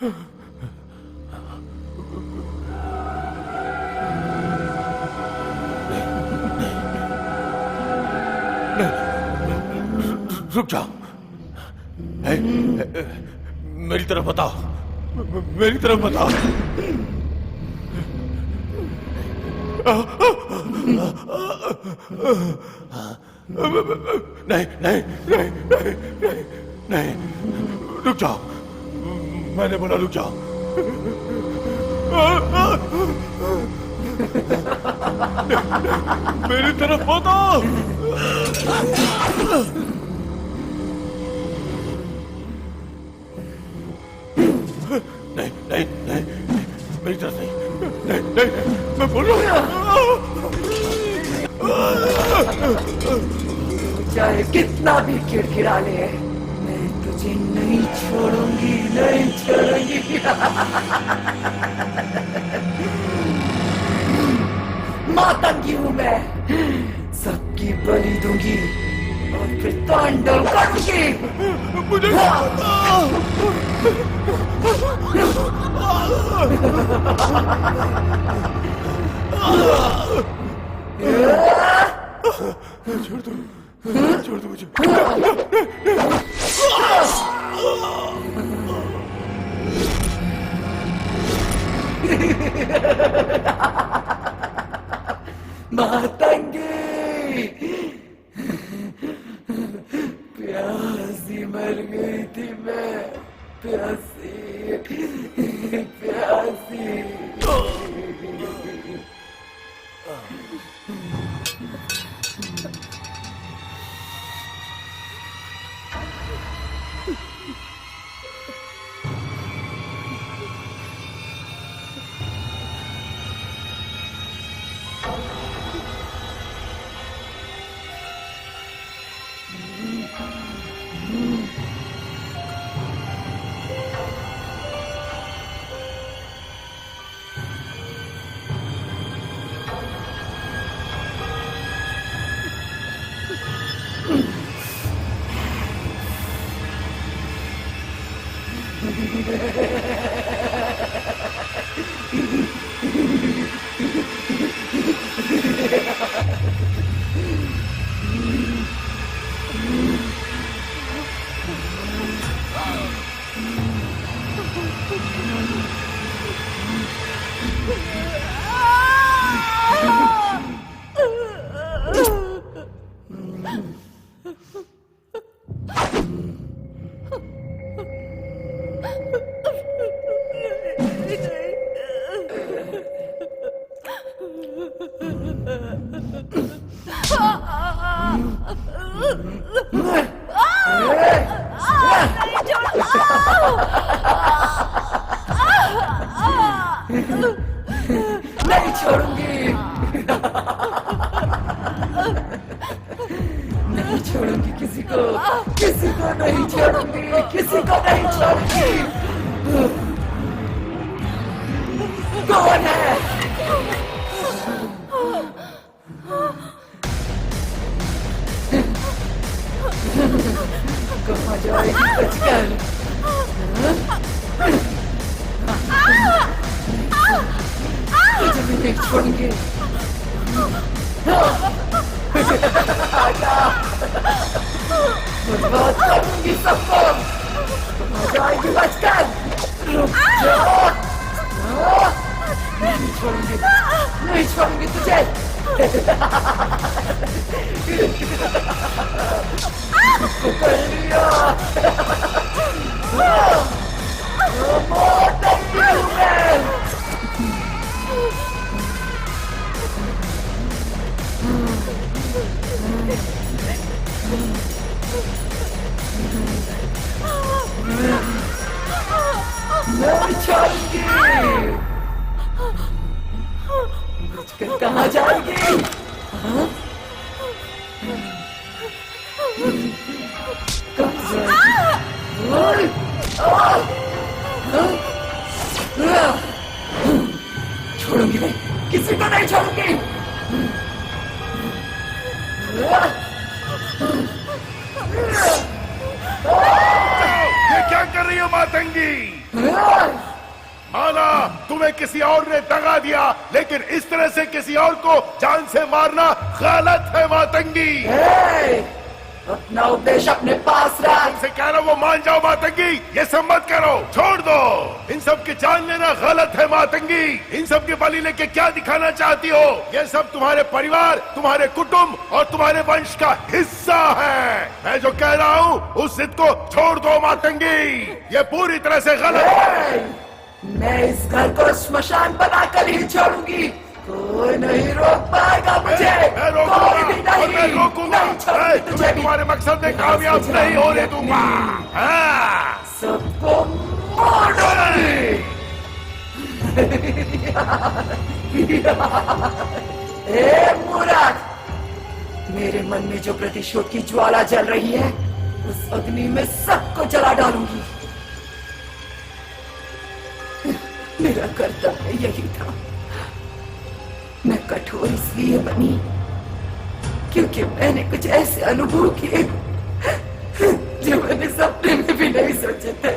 रुक जाओ। मेरी तरफ बताओ, मेरी तरफ बताओ। नहीं नहीं नहीं नहीं नहीं नहीं, रुक जाओ। मैंने बोला रुक जाओ। मेरी तरफ बताओ। नहीं नहीं नहीं, मेरी तरफ नहीं, नहीं नहीं, मैं बोल रहा हूँ। चाहे कितना भी किड़किड़ा ले, मैं तुझे नहीं छोड़ूंगी, नहीं छोड़ूंगी। मातंगी हूँ मैं, सबकी बलि दूंगी और फिर तांडव करूंगी। मुझे छोड़ दो, छोड़ दो मुझे। मातंगी, प्यासी मर गई थी मैं, प्यासी प्यासी। नहीं छोड़ूंगी, नहीं छोड़ूंगी किसी को, किसी को नहीं छोड़ूंगी, किसी को नहीं छोड़ूंगी। कौन है? कहाँ जाएगी बचकर? तुझे मैं नहीं छोड़ूंगी। बर्बाद करूंगी सबको। कहाँ जाएगी बचकर? रुक जाओ। नहीं छोड़ूंगी, नहीं छोड़ूंगी तुझे। पकड़ लिया। मौत नहीं हूँ मैं। नहीं छोड़ूंगी। बचकर कहाँ जाएगी? कहाँ जाएगी? छोड़ूंगी मैं, किसी को नहीं छोड़ूंगी। ये क्या कर रही हो मातंगी? तुम्हें किसी और ने दगा दिया, लेकिन इस तरह से किसी और को जान से मारना गलत है मातंगी। अपना उपदेश अपने पास रख। तुमसे कह रहा हूं वो मान जाओ मातंगी, ये सब मत करो, छोड़ दो। इन सब की जान लेना गलत है मातंगी। इन सब की बलि लेके क्या दिखाना चाहती हो? ये सब तुम्हारे परिवार, तुम्हारे कुटुंब और तुम्हारे वंश का हिस्सा है। मैं जो कह रहा हूँ उस जिद को छोड़ दो मातंगी, ये पूरी तरह से गलत है। मैं इस घर को श्मशान बनाकर ही छोड़ूंगी। कोई नहीं रोक पाएगा मुझे। कोई भी नहीं। मैं रोकूंगा। तुझे तुम्हारे मकसद में कामयाब नहीं होने दूंगा। सबको मार डालूंगी। ए मूर्ख, मेरे मन में जो प्रतिशोध की ज्वाला जल रही है, उस अग्नि में सबको जला डालूंगी। मेरा कर्तव्य यही था। मैं कठोर इसलिए बनी क्योंकि मैंने कुछ ऐसे अनुभव किए जो मैंने सपने में भी नहीं सोचे थे।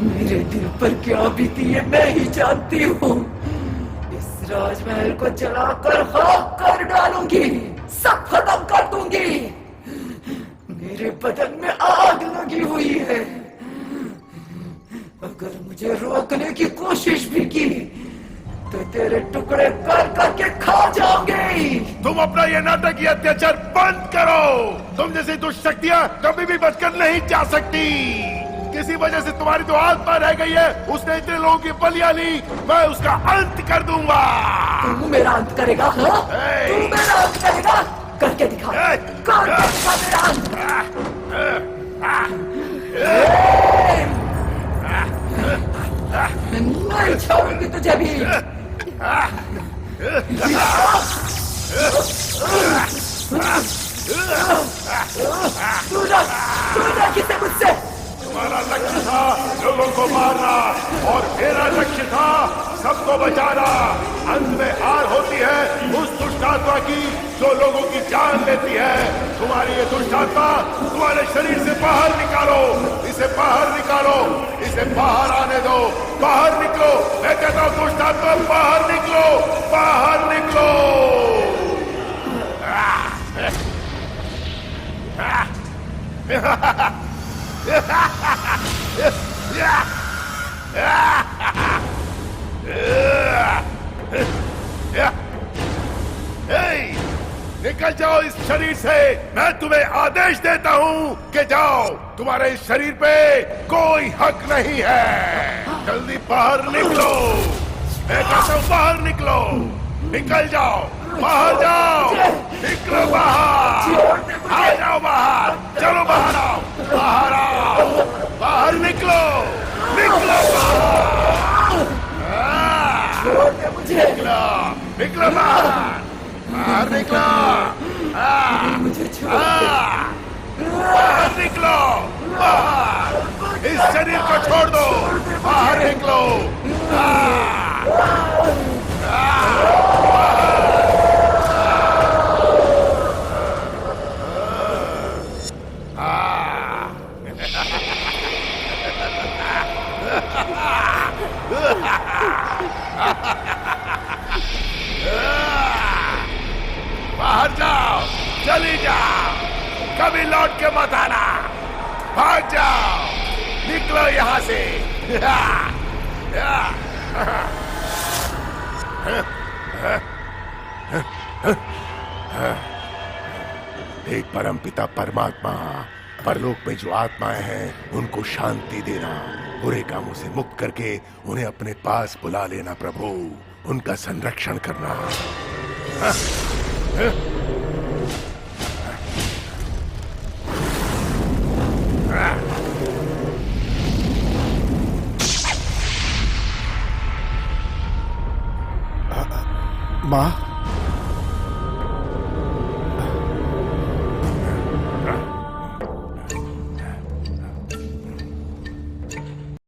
मेरे दिल पर क्या बीती है मैं ही जानती हूँ। इस राजमहल को जलाकर खाक कर डालूंगी, सब खत्म कर दूंगी। मेरे बदन में आग लगी हुई है। अगर मुझे रोकने की कोशिश भी की तो तेरे टुकड़े कर करके खा जाओगे। तुम अपना ये नाटक, ये अत्याचार बंद करो। तुम जैसी दुष्ट शक्तियां कभी भी बचकर नहीं जा सकती। किसी वजह से तुम्हारी जो आत्मा रह गई है, उसने इतने लोगों की बलियां ली, मैं उसका अंत कर दूंगा। तू मेरा अंत करेगा? हाँ? तू मेरा अंत करेगा? करके दिखा। करके दिखा मेरा अंत। नहीं छोड़ूंगी तुझे भी। तू किसे मुझसे? तुम्हारा लक्ष्य था लोगों को मारना और मेरा लक्ष्य था सबको बचाना। अंत में हार होती है उस दुष्ट आत्मा की जो लोगों की जान लेती है। तुम्हारी ये दुष्ट आत्मा तुम्हारे शरीर से बाहर निकालो, इसे बाहर निकालो, इसे बाहर आने दो। बाहर निकलो, मैं कहता हूँ दुष्ट आत्मा बाहर निकलो, बाहर निकलो। निकल जाओ इस शरीर से। मैं तुम्हें आदेश देता हूँ कि जाओ, तुम्हारे इस शरीर पे कोई हक नहीं है। जल्दी बाहर निकलो, मैं कहता हूँ बाहर निकलो। निकल जाओ, बाहर जाओ, निकलो बाहर, आ जाओ बाहर, चलो बाहर आओ, बाहर आओ, बाहर निकलो, निकलो बाहर, निकलो, निकलो बाहर, बाहर निकलो, बाहर निकलो, बाहर, इस शरीर को छोड़ दो, बाहर निकलो। बाहर जाओ, चली जाओ, कभी लौट के मत आना, भाग जाओ, निकलो यहां से। एक परमपिता परमात्मा, परलोक में जो आत्माएं हैं उनको शांति देना, बुरे कामों से मुक्त करके उन्हें अपने पास बुला लेना प्रभु, उनका संरक्षण करना। माँ,